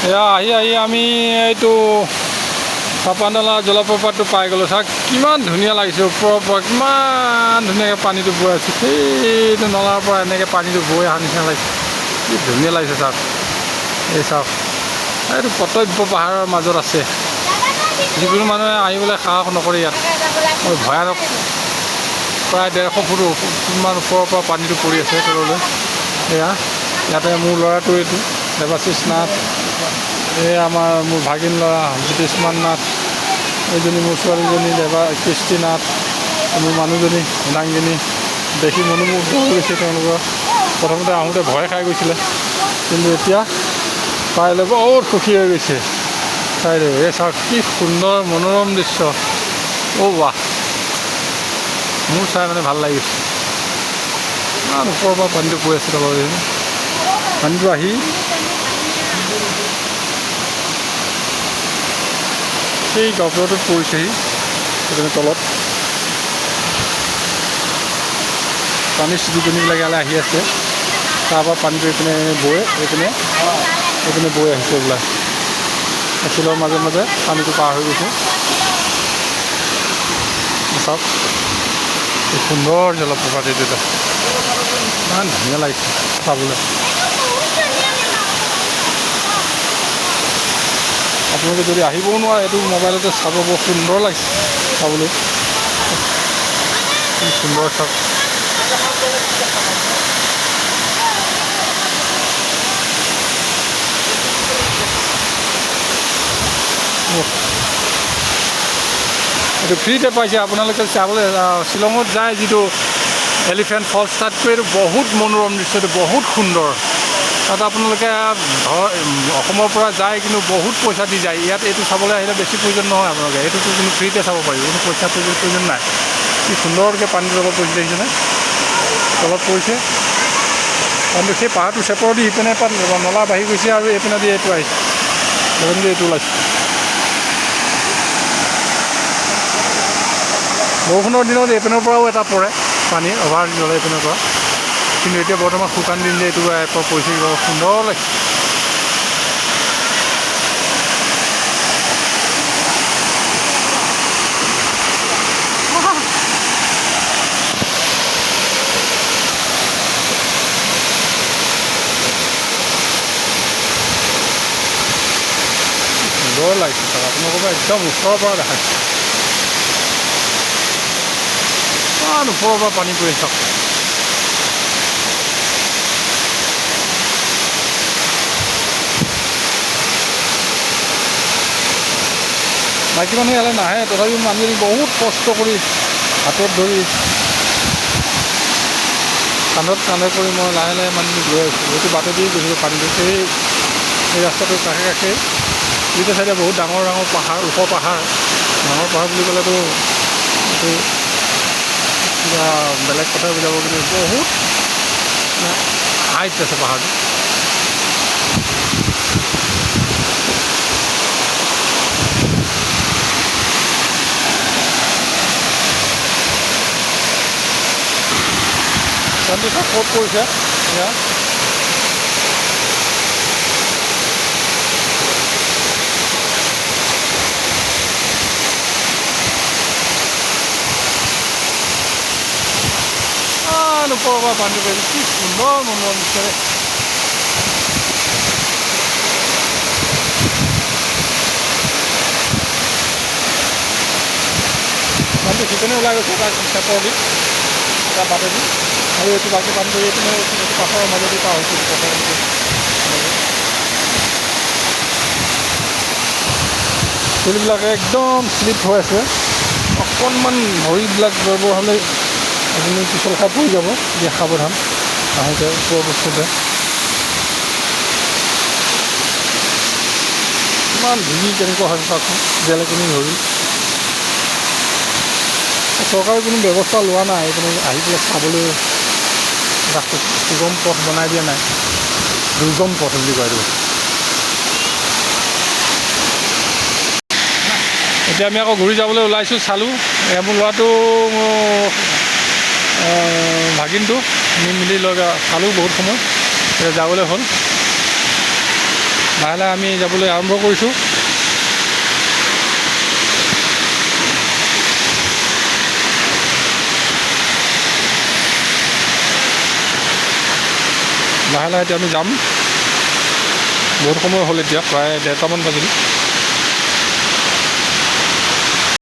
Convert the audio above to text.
এয়া আহি আমি এইটো চাপানলা জলপ্ৰপাতটো পাই গ'লোঁ। চাওক কিমান ধুনীয়া লাগিছে, ওপৰৰ পৰা কিমান ধুনীয়াকৈ পানীটো বৈ আছে। সেইটো নলাৰ পৰা এনেকৈ পানীটো বৈ অহা নিচিনা লাগিছে, কি ধুনীয়া লাগিছে। চাওক এই চাওক, এইটো কৰ্তব্য পাহাৰৰ মাজত আছে। যিকোনো মানুহে আহিবলৈ সাহস নকৰে ইয়াত, ভয়ানক। প্ৰায় 150 ফুটমান ওপৰৰ পৰা পানীটো পৰি আছে তললৈ। এয়া ইয়াতে মোৰ ল'ৰাটো এইটো দেৱাশিষ নাথ, এই মোৰ ভাগিন ল'ৰা জ্যোতিষ্মান নাথ, এইজনী মোৰ ছোৱালীজনী কৃষ্টি নাথ, মোৰ মানুহজনী মৃণাংগিনী। দেখি মনোমুগ্ধ হৈ গৈছে তেওঁলোকৰ। প্ৰথমতে আহোঁতে ভয় খাই গৈছিলে, কিন্তু এতিয়া পাই লৈ বহুত সুখী হৈ গৈছে। চাই দিওঁ, এই চাওক কি সুন্দৰ মনোৰম দৃশ্য। অ' বাহ, মোৰ চাই মানে ভাল লাগিছে। ইমান ওপৰৰ পৰা পানীটো পৰি আছে তললৈ। পানীটো আহি সেই গহপুৰটোত পৰিছেহি, সেইপিনে তলত পানীৰ চিটিকনিবিলাক ইয়ালৈ আহি আছে। তাৰপৰা পানীটো এইপিনে এইপিনে বৈ আহিছে ওলাই। শিলৰ মাজে মাজে পানীটো পাৰ হৈ গৈছে। চাওক কি সুন্দৰ জলপ্ৰপাত এইটো, এটা ইমান ধুনীয়া লাগিছে চাবলৈ। আপোনালোকে যদি আহিবও নোৱাৰে, এইটো মোবাইলতে চাব, বৰ সুন্দৰ লাগিছে চাবলৈ। কি সুন্দৰ চাওক। এইটো ফ্ৰীতে পাইছে আপোনালোকে চাবলৈ। শ্বিলঙত যায় যিটো এলিফেণ্ট ফলছ, তাতকৈ এইটো বহুত মনোৰম দৃশ্য, এইটো বহুত সুন্দৰ। তাত আপোনালোকে অসমৰ পৰা যায়, কিন্তু বহুত পইচা দি যায়। ইয়াত এইটো চাবলৈ আহিলে বেছি প্ৰয়োজন নহয় আপোনালোকে, এইটোতো কিন্তু ফ্ৰীতে চাব পাৰিব, কোনো পইচা প্ৰয়োজন নাই। কি সুন্দৰকৈ পানীটো তলত পৰিছে দেখিছেনে, তলত পৰিছে পানীটো। সেই পাহাৰটো চেপৰ দি সিপিনে নলা বাঢ়ি গৈছে, আৰু এইপিনে দি এইটো আহিছে, এইটো ওলাইছে। বৰষুণৰ দিনত এইপিনৰ পৰাও এটা পৰে পানী, অভাৰ জ্বলে এইপিনৰ পৰা। কিন্তু এতিয়া বৰ্তমান শুকান দিন যে এইটো পৰিছে, বৰ সুন্দৰ লাগিছে। সুন্দৰ লাগিছে চাওক, আপোনালোকৰ পৰা একদম ওচৰৰ পৰা দেখাইছে। ইমান ওপৰৰ পৰা পানী পৰি চাওক। মাইকী মানুহ ইয়ালৈ নাহে, তথাপিও মানুহজনী বহুত কষ্ট কৰি হাতত ধৰি কান্ধত কৰি মই লাহে লাহে মানুহজনীক লৈ আহিছোঁ। সেইটো বাটেদি গৈছিলোঁ পানীটো, সেই ৰাস্তাটোৰ কাষে কাষে দুইটা চাইডে বহুত ডাঙৰ ডাঙৰ পাহাৰ, ওখ পাহাৰ। ডাঙৰ পাহাৰ বুলি ক'লেতো এইটো কিবা বেলেগ কথা বুজাব, কিন্তু বহুত হাইট আছে পাহাৰটো। পানীটো ক'ত পৰিছে এয়া, ওপৰৰ পৰা পানীটো পৰিছে। কি সুন্দৰ মনোৰম দৃশ্য। পানীটো সিপিনে ওলাই গৈছে, তাৰ চেপৰ দি এটা বাটেদি, আৰু এইটো বাকী পানীটো এইপিনে এইটো পাথৰৰ মাজেদি পাৰ হৈছে। শিলবিলাক একদম শ্লিপ হৈ আছে, অকণমান ভৰিবিলাক গৰ্বৰ হ'লে আপুনি পিছল খাই পৰি যাব। দিয়া সাৱধান আহোঁতে ওপৰ বস্তুতে। ইমান ধুনীয়া কেনেকুৱা হৈছে চাওকচোন, জেলেকনি ধৰি। চৰকাৰে কোনো ব্যৱস্থা লোৱা নাই, এইপিনে আহি পেলাই চাবলৈ এটা সুগম পথ বনাই দিয়া নাই, দুৰ্গম পথ বুলি কয় এইটো। এতিয়া আমি আকৌ ঘূৰি যাবলৈ ওলাইছোঁ। চালোঁ মোৰ ল'ৰাটো ভাগিনটো আমি মিলি লৈ চালোঁ বহুত সময়, এতিয়া যাবলৈ হ'ল। লাহে লাহে আমি যাবলৈ আৰম্ভ কৰিছোঁ। লাহে লাহে এতিয়া আমি যাম। বহুত সময় হ'ল, এতিয়া প্ৰায় 1:30মান বাজিল।